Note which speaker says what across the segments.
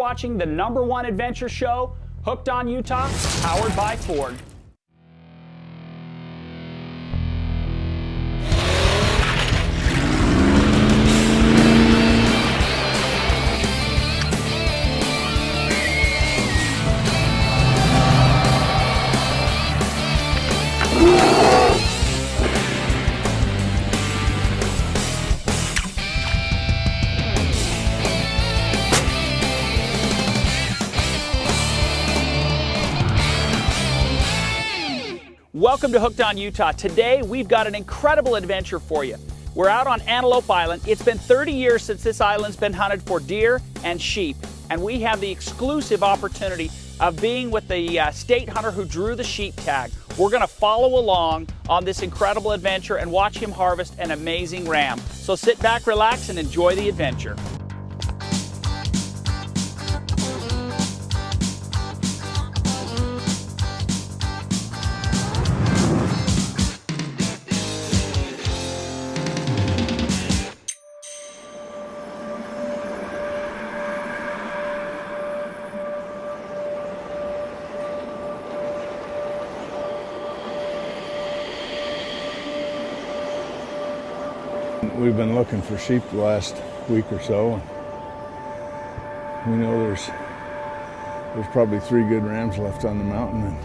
Speaker 1: watching the #1 adventure show, Hooked on Utah, powered by Ford. Welcome to Hooked on Utah. Today we've got an incredible adventure for you. We're out on Antelope Island. It's been 30 years since this island's been hunted for deer and sheep, and we have the exclusive opportunity of being with the state hunter who drew the sheep tag. We're going to follow along on this incredible adventure and watch him harvest an amazing ram. So sit back, relax, and enjoy the adventure.
Speaker 2: We've been looking for sheep the last week or so. We know there's probably 3 good rams left on the mountain, and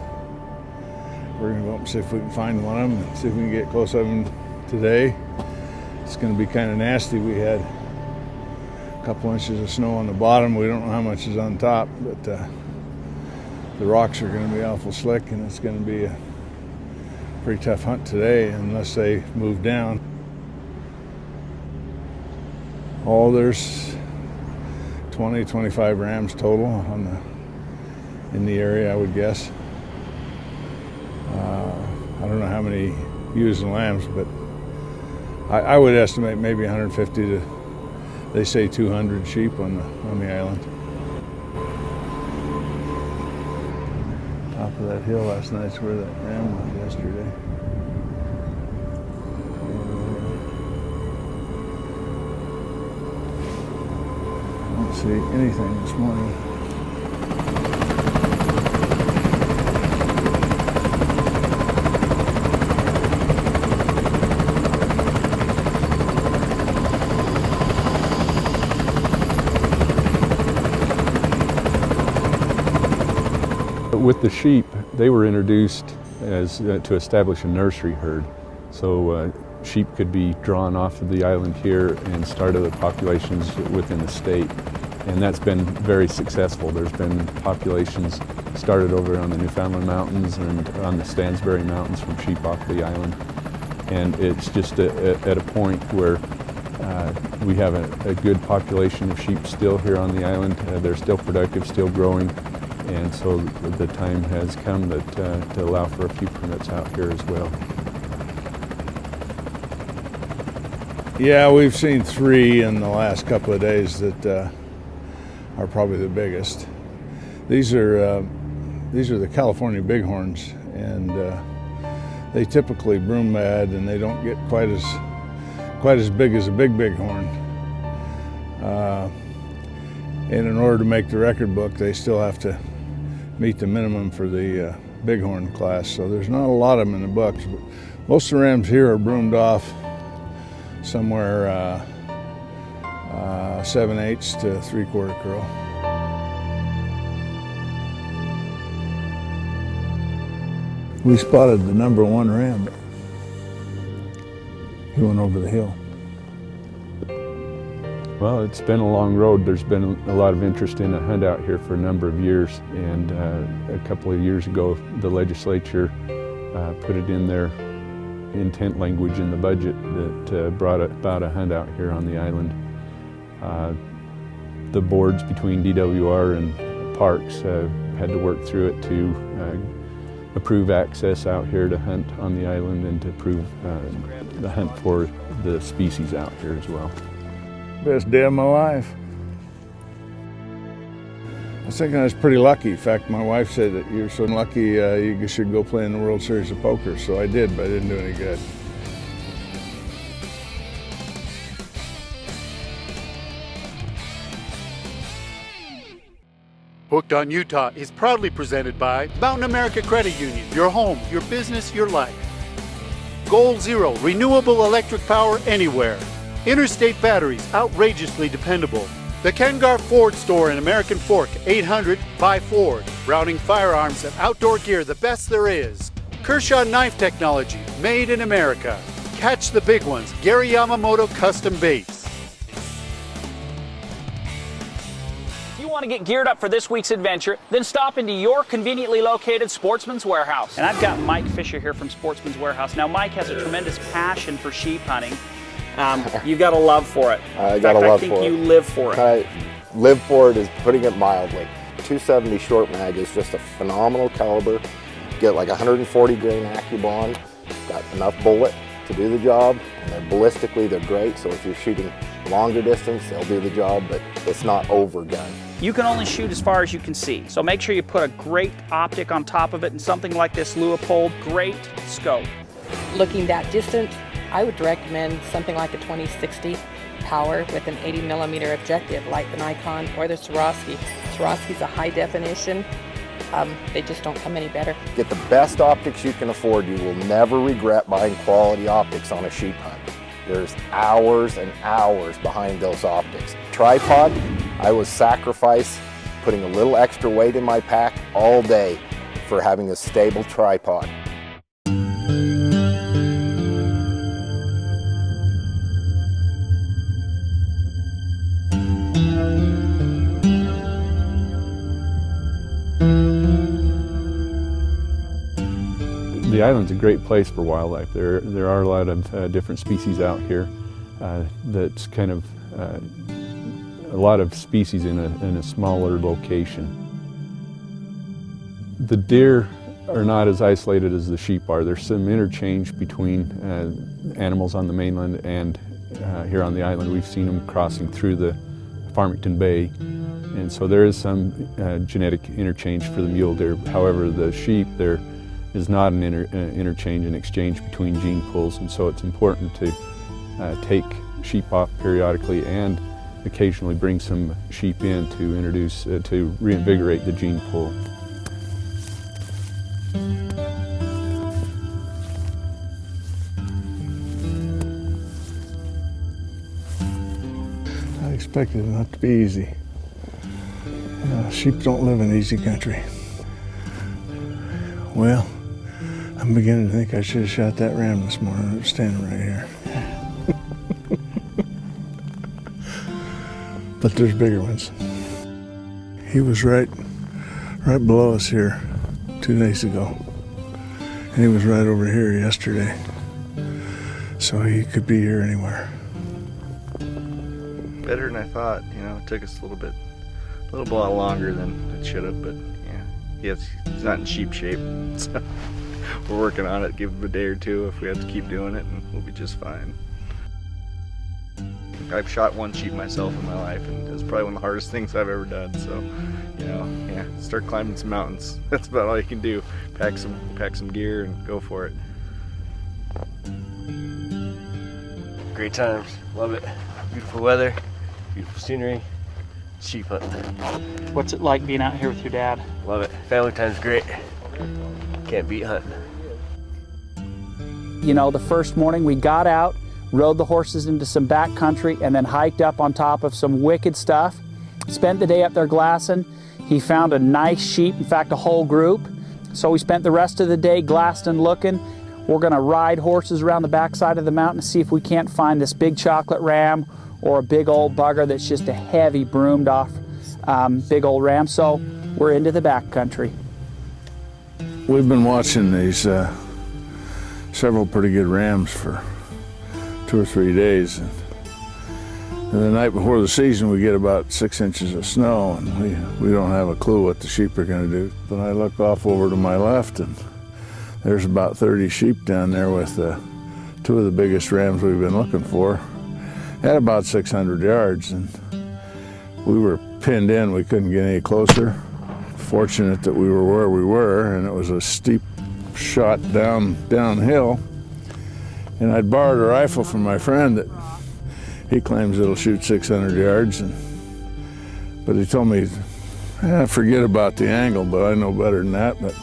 Speaker 2: we're gonna go up and see if we can find one of them and see if we can get close to them today. It's gonna be kind of nasty. We had a couple inches of snow on the bottom. We don't know how much is on top, but the rocks are gonna be awful slick, and it's gonna be a pretty tough hunt today unless they move down. Oh, there's 20, 25 rams total in the area, I would guess. I don't know how many ewes and lambs, but I would estimate maybe 150 to, they say 200 sheep on the island. Top of that hill last night's where that ram was yesterday. See anything this morning.
Speaker 3: With the sheep, they were introduced as to establish a nursery herd. So sheep could be drawn off of the island here and start other populations within the state. And that's been very successful. There's been populations started over on the Newfoundland Mountains and on the Stansbury Mountains from sheep off the island. And it's just at a point where we have a good population of sheep still here on the island. They're still productive, still growing. And so the time has come that, to allow for a few permits out here as well.
Speaker 2: Yeah, we've seen 3 in the last couple of days that are probably the biggest. These are the California bighorns, and they typically broom mad, and they don't get quite as big as a big bighorn. And in order to make the record book, they still have to meet the minimum for the bighorn class. So there's not a lot of them in the books, but most of the rams here are broomed off somewhere 7/8 to 3/4 curl. We spotted the #1 ram. He went over the hill.
Speaker 3: Well, it's been a long road. There's been a lot of interest in a hunt out here for a number of years, and a couple of years ago the legislature put it in their intent language in the budget that brought about a hunt out here on the island. The boards between DWR and Parks had to work through it to approve access out here to hunt on the island and to approve the hunt for the species out here as well.
Speaker 2: Best day of my life. I was thinking I was pretty lucky. In fact, my wife said that you're so lucky you should go play in the World Series of Poker. So I did, but I didn't do any good.
Speaker 4: Hooked on Utah is proudly presented by Mountain America Credit Union, your home, your business, your life. Goal Zero, renewable electric power anywhere. Interstate Batteries, outrageously dependable. The Kengar Ford Store in American Fork, 800 by Ford. Browning firearms and outdoor gear, the best there is. Kershaw Knife Technology, made in America. Catch the big ones, Gary Yamamoto Custom Baits.
Speaker 1: If you want to get geared up for this week's adventure, then stop into your conveniently located Sportsman's Warehouse. And I've got Mike Fisher here from Sportsman's Warehouse. Now, Mike has a tremendous passion for sheep hunting. You've got a love for it.
Speaker 5: I got a love for it.
Speaker 1: I think you live for it.
Speaker 5: I live for it is putting it mildly. 270 short mag is just a phenomenal caliber. Get like 140 grain AccuBond. Got enough bullet to do the job, and then ballistically they're great, so if you're shooting longer distance they'll do the job, but it's not overgun.
Speaker 1: You can only shoot as far as you can see, so make sure you put a great optic on top of it, and something like this Leupold, great scope.
Speaker 6: Looking that distant, I would recommend something like a 2060 power with an 80mm objective like the Nikon or the Swarovski. Swarovski's a high definition. They just don't come any better.
Speaker 5: Get the best optics you can afford. You will never regret buying quality optics on a sheep hunt. There's hours and hours behind those optics. Tripod, I was sacrifice putting a little extra weight in my pack all day for having a stable tripod.
Speaker 3: The island's a great place for wildlife. There are a lot of different species out here. That's kind of a lot of species in a smaller location. The deer are not as isolated as the sheep are. There's some interchange between animals on the mainland and here on the island. We've seen them crossing through the Farmington Bay, and so there is some genetic interchange for the mule deer. However, the sheep, there is not an interchange and exchange between gene pools, and so it's important to take sheep off periodically and occasionally bring some sheep in to introduce, to reinvigorate the gene pool.
Speaker 2: I expected it not to be easy. Sheep don't live in easy country. Well, I'm beginning to think I should have shot that ram this morning. It was standing right here. But there's bigger ones. He was right below us here 2 days ago. And he was right over here yesterday. So he could be here anywhere.
Speaker 7: Better than I thought, you know. It took us a little while longer than it should have, but yeah, he's not in sheep shape, so we're working on it. Give him a day or two if we have to keep doing it, and we'll be just fine. I've shot one sheep myself in my life, and it was probably one of the hardest things I've ever done. So, you know, yeah, start climbing some mountains. That's about all you can do. Pack some gear and go for it.
Speaker 8: Great times, love it. Beautiful weather, beautiful scenery, sheep hunting.
Speaker 1: What's it like being out here with your dad?
Speaker 8: Love it. Family time's great. Can't beat hunting.
Speaker 1: You know, the first morning we got out, rode the horses into some back country, and then hiked up on top of some wicked stuff. Spent the day up there glassing. He found a nice sheep, in fact a whole group. So we spent the rest of the day glassed and looking. We're gonna ride horses around the backside of the mountain to see if we can't find this big chocolate ram or a big old bugger that's just a heavy broomed off big old ram. So we're into the back country.
Speaker 2: We've been watching these several pretty good rams for 2 or 3 days. And the night before the season we get about 6 inches of snow, and we don't have a clue what the sheep are going to do. But I look off over to my left, and there's about 30 sheep down there with 2 of the biggest rams we've been looking for at about 600 yards, and we were pinned in. We couldn't get any closer. Fortunate that we were where we were, and it was a steep shot downhill. And I'd borrowed a rifle from my friend that he claims it'll shoot 600 yards, but he told me Forget about the angle, but I know better than that. But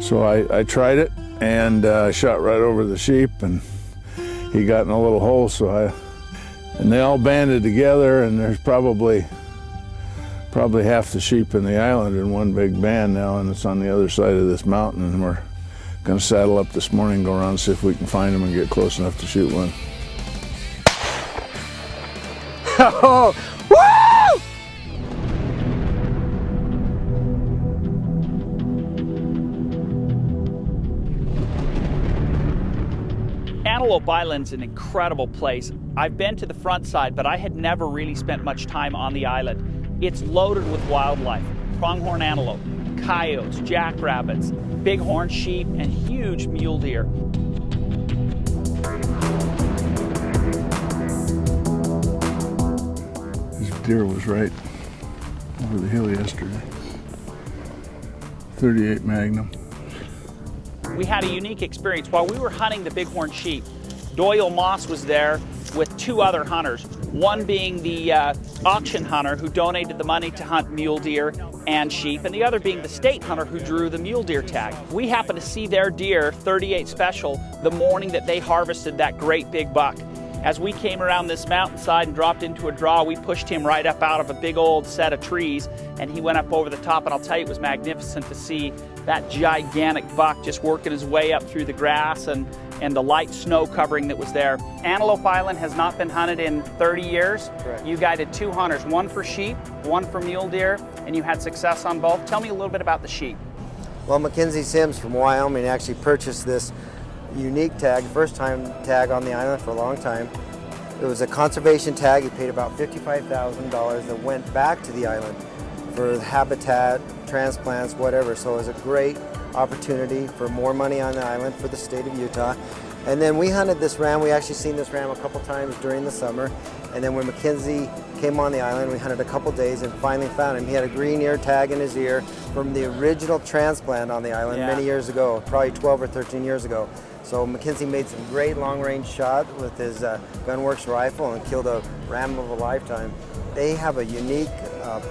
Speaker 2: so I tried it and shot right over the sheep, and he got in a little hole. And they all banded together, and there's probably half the sheep in the island in one big band now, and it's on the other side of this mountain. And we're going to saddle up this morning and go around and see if we can find them and get close enough to shoot one.
Speaker 1: Oh, woo! Antelope Island's an incredible place. I've been to the front side, but I had never really spent much time on the island. It's loaded with wildlife: pronghorn antelope, coyotes, jackrabbits, bighorn sheep, and huge mule deer.
Speaker 2: This deer was right over the hill yesterday. 38 Magnum.
Speaker 1: We had a unique experience. While we were hunting the bighorn sheep, Doyle Moss was there with two other hunters, one being the auction hunter who donated the money to hunt mule deer and sheep, and the other being the state hunter who drew the mule deer tag. We happened to see their deer, 38 Special, the morning that they harvested that great big buck. As we came around this mountainside and dropped into a draw, we pushed him right up out of a big old set of trees, and he went up over the top, and I'll tell you, it was magnificent to see that gigantic buck just working his way up through the grass and the light snow covering that was there. Antelope Island has not been hunted in 30 years.
Speaker 9: Correct.
Speaker 1: You guided two hunters, one for sheep, one for mule deer, and you had success on both. Tell me a little bit about the sheep.
Speaker 9: Well, Mackenzie Sims from Wyoming actually purchased this unique tag, first time tag on the island for a long time. It was a conservation tag. He paid about $55,000 that went back to the island for habitat, transplants, whatever. So it was a great opportunity for more money on the island for the state of Utah. And then we hunted this ram. We actually seen this ram a couple times during the summer. And then when Mackenzie came on the island, we hunted a couple days and finally found him. He had a green ear tag in his ear from the original transplant on the island many years ago, probably 12 or 13 years ago. So Mackenzie made some great long-range shot with his Gunworks rifle and killed a ram of a lifetime. They have a unique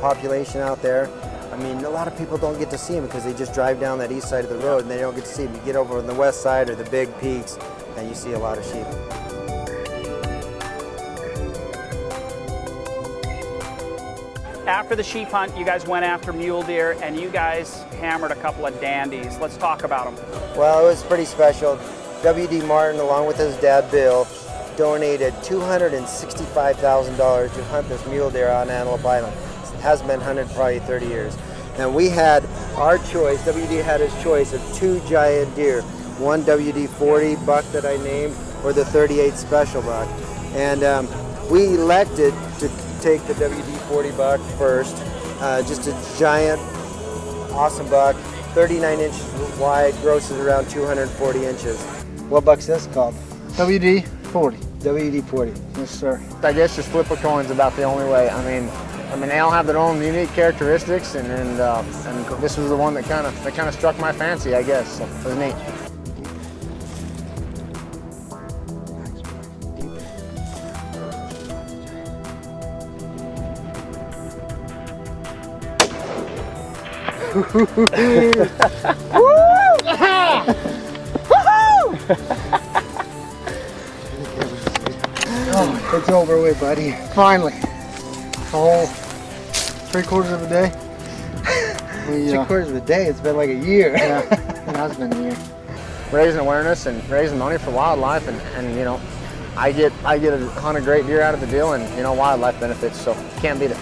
Speaker 9: population out there. I mean, a lot of people don't get to see them because they just drive down that east side of the road and they don't get to see them. You get over on the west side or the big peaks and you see a lot of sheep.
Speaker 1: After the sheep hunt, you guys went after mule deer and you guys hammered a couple of dandies. Let's talk about them.
Speaker 9: Well, it was pretty special. W.D. Martin, along with his dad, Bill, donated $265,000 to hunt this mule deer on Antelope Island. It has been hunted probably 30 years. And we had our choice, W.D. had his choice of two giant deer, one W.D. 40 buck that I named, or the 38 Special buck. And we elected to take the W.D. 40 buck first, just a giant, awesome buck, 39 inches wide, grosses around 240 inches. What buck's this called?
Speaker 10: WD 40.
Speaker 9: WD 40.
Speaker 10: Yes, sir.
Speaker 11: I guess just flip a coin's about the only way. I mean, they all have their own unique characteristics, and this was the one that kind of struck my fancy, I guess. So it was neat.
Speaker 10: Oh, it's over with, buddy. Finally. A whole 3/4 of a day.
Speaker 9: 3/4 of a day? It's been like a year.
Speaker 10: Yeah, it has been a year.
Speaker 11: Raising awareness and raising money for wildlife, and you know, I get a hunt a great deer out of the deal, and you know, wildlife benefits, so can't beat it.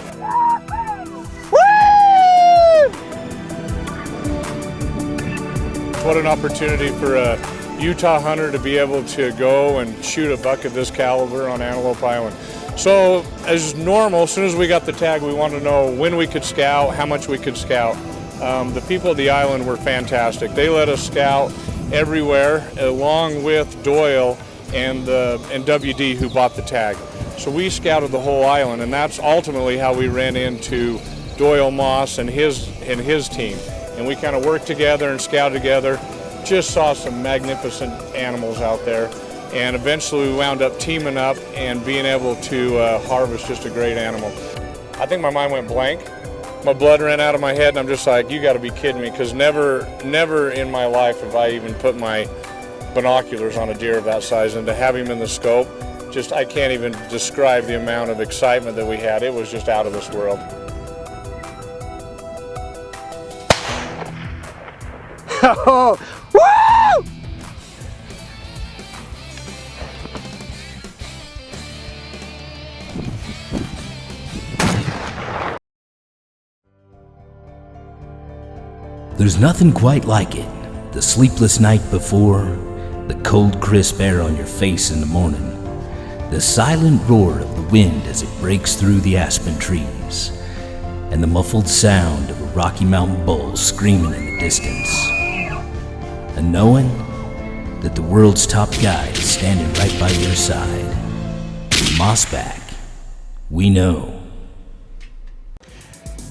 Speaker 12: What an opportunity for a Utah hunter to be able to go and shoot a buck of this caliber on Antelope Island. So as normal, as soon as we got the tag, we wanted to know when we could scout, how much we could scout. The people of the island were fantastic. They let us scout everywhere, along with Doyle and WD, who bought the tag. So we scouted the whole island, and that's ultimately how we ran into Doyle Moss and his team. And we kind of worked together and scouted together. Just saw some magnificent animals out there. And eventually we wound up teaming up and being able to harvest just a great animal. I think my mind went blank my blood ran out of my head, and I'm just like, you got to be kidding me, because never in my life have I even put my binoculars on a deer of that size, and to have him in the scope, just, I can't even describe the amount of excitement that we had. It was just out of this world.
Speaker 10: Oh, woo!
Speaker 13: There's nothing quite like it. The sleepless night before, the cold crisp air on your face in the morning, the silent roar of the wind as it breaks through the aspen trees, and the muffled sound of a Rocky Mountain bull screaming in the distance. And knowing that the world's top guide is standing right by your side. Mossback, we know.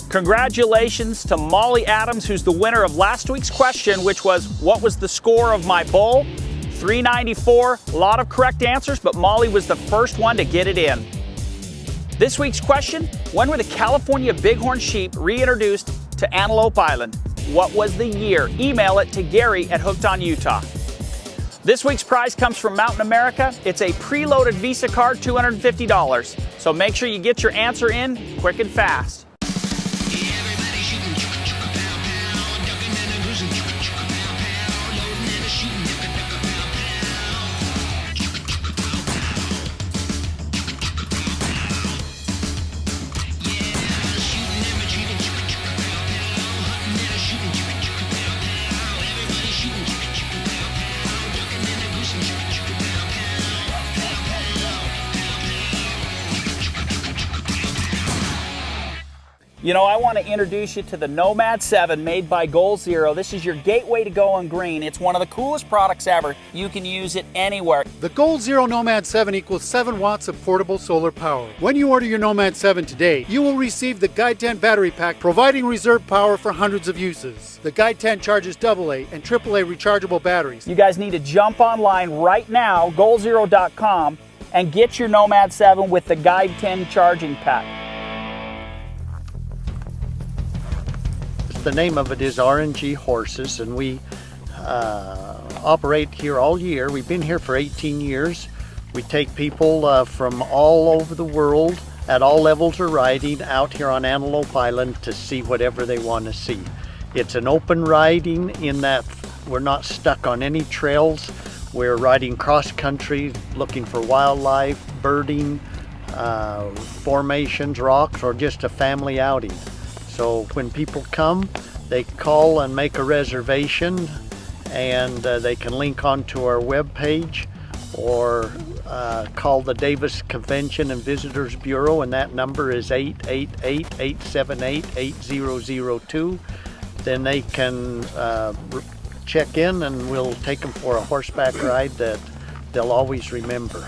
Speaker 1: Congratulations to Molly Adams, who's the winner of last week's question, which was, what was the score of my bull? 394, a lot of correct answers, but Molly was the first one to get it in. This week's question, when were the California bighorn sheep reintroduced to Antelope Island? What was the year? Email it to Gary@HookedOnUtah. This week's prize comes from Mountain America. It's a preloaded Visa card, $250. So make sure you get your answer in quick and fast. You know, I want to introduce you to the Nomad 7 made by Goal Zero. This is your gateway to going green. It's one of the coolest products ever. You can use it anywhere.
Speaker 4: The Goal Zero Nomad 7 equals 7 watts of portable solar power. When you order your Nomad 7 today, you will receive the Guide 10 battery pack, providing reserve power for hundreds of uses. The Guide 10 charges AA and AAA rechargeable batteries.
Speaker 1: You guys need to jump online right now, goalzero.com, and get your Nomad 7 with the Guide 10 charging pack.
Speaker 14: The name of it is RNG Horses, and we operate here all year. We've been here for 18 years. We take people from all over the world at all levels of riding out here on Antelope Island to see whatever they want to see. It's an open riding in that we're not stuck on any trails. We're riding cross country, looking for wildlife, birding, formations, rocks, or just a family outing. So when people come, they call and make a reservation, and they can link onto our webpage or call the Davis Convention and Visitors Bureau, and that number is 888-878-8002. Then they can check in, and we'll take them for a horseback ride that they'll always remember.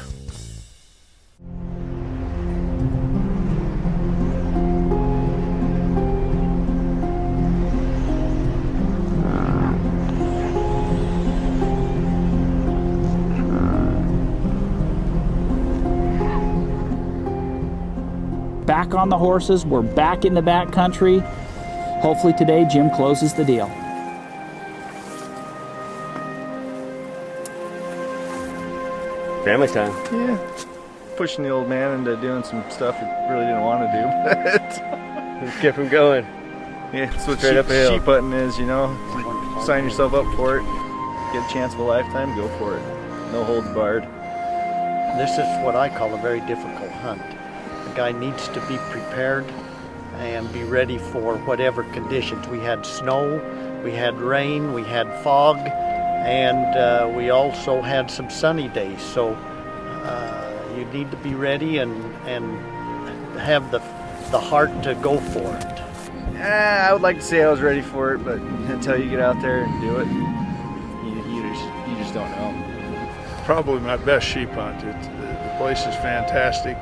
Speaker 1: Back on the horses, we're back in the back country. Hopefully today Jim closes the deal.
Speaker 8: Family time.
Speaker 7: Yeah, pushing the old man into doing some stuff he really didn't want to do, but
Speaker 8: just kept him going.
Speaker 7: Yeah, that's what
Speaker 8: Straight up a hill.
Speaker 7: sheep hunting is, you know. Sign yourself up for it, get a chance of a lifetime, go for it. No holds barred.
Speaker 14: This is what I call a very difficult hunt. The guy needs to be prepared and be ready for whatever conditions. We had snow, we had rain, we had fog, and we also had some sunny days. So you need to be ready and have the heart to go for it.
Speaker 7: I would like to say I was ready for it, but until you get out there and do it, you just don't know.
Speaker 2: Probably my best sheep hunt. The place is fantastic.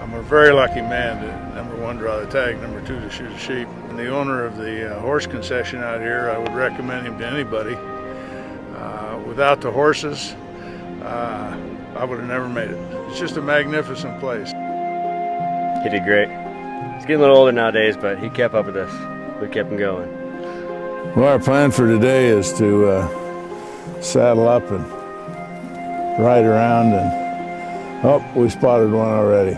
Speaker 2: I'm a very lucky man to, number one, draw the tag, number two, to shoot a sheep. And the owner of the horse concession out here, I would recommend him to anybody. Without the horses, I would have never made it. It's just a magnificent place.
Speaker 8: He did great. He's getting a little older nowadays, but he kept up with us. We kept him going.
Speaker 2: Well, our plan for today is to saddle up and ride around, and oh, we spotted one already.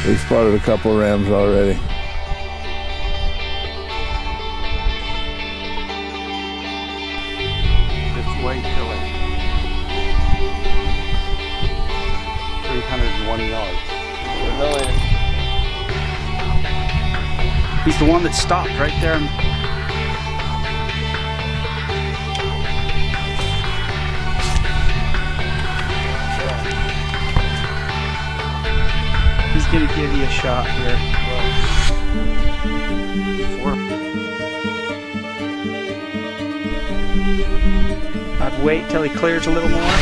Speaker 2: We spotted a couple of rams already.
Speaker 4: Just wait till it. 301 yards.
Speaker 1: He's the one that stopped right there. He's gonna give you a shot here. I'd wait till he clears a little more.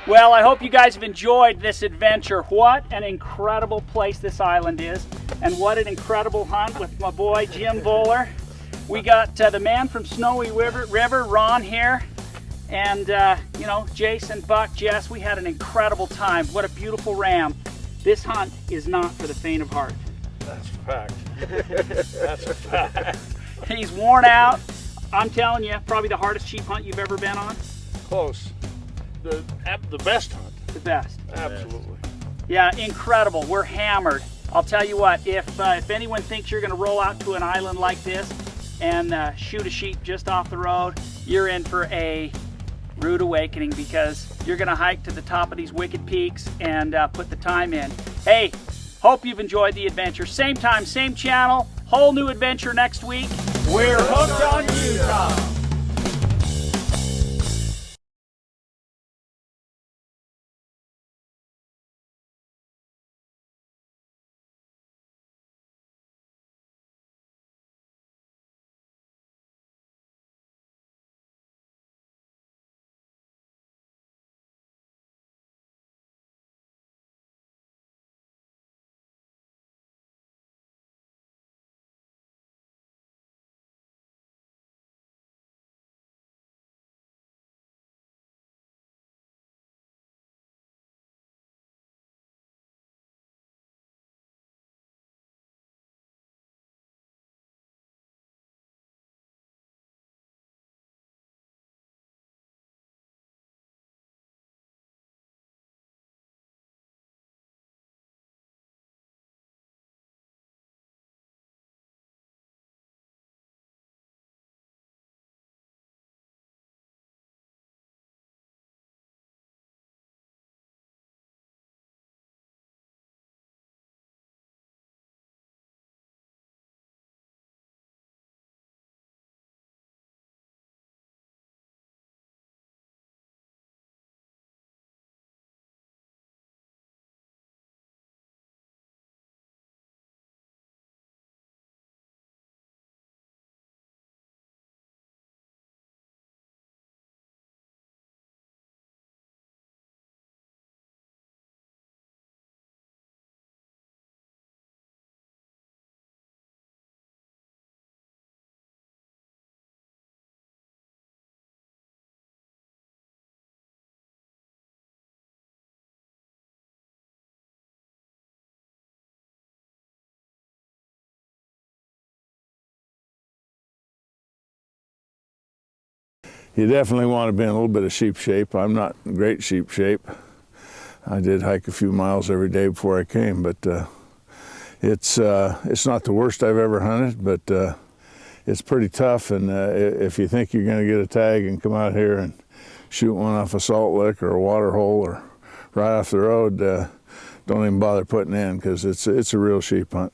Speaker 1: Well, I hope you guys have enjoyed this adventure. What an incredible place this island is, and what an incredible hunt with my boy Jim Bowler. We got the man from Snowy River, Ron, here, and you know, Jason, Buck, Jess. We had an incredible time. What a beautiful ram. This hunt is not for the faint of heart.
Speaker 12: That's a fact. That's a fact.
Speaker 1: He's worn out. I'm telling you, probably the hardest sheep hunt you've ever been on.
Speaker 12: Close. The best hunt.
Speaker 1: The best.
Speaker 12: Absolutely.
Speaker 1: Yeah, incredible. We're hammered. I'll tell you what, if anyone thinks you're going to roll out to an island like this and shoot a sheep just off the road, you're in for a rude awakening, because you're going to hike to the top of these wicked peaks and put the time in. Hey, hope you've enjoyed the adventure. Same time, same channel, whole new adventure next week. We're hooked on Utah.
Speaker 2: You definitely want to be in a little bit of sheep shape. I'm not in great sheep shape. I did hike a few miles every day before I came, but it's not the worst I've ever hunted, but it's pretty tough. And if you think you're going to get a tag and come out here and shoot one off a salt lick or a water hole or right off the road, don't even bother putting in, because it's a real sheep hunt.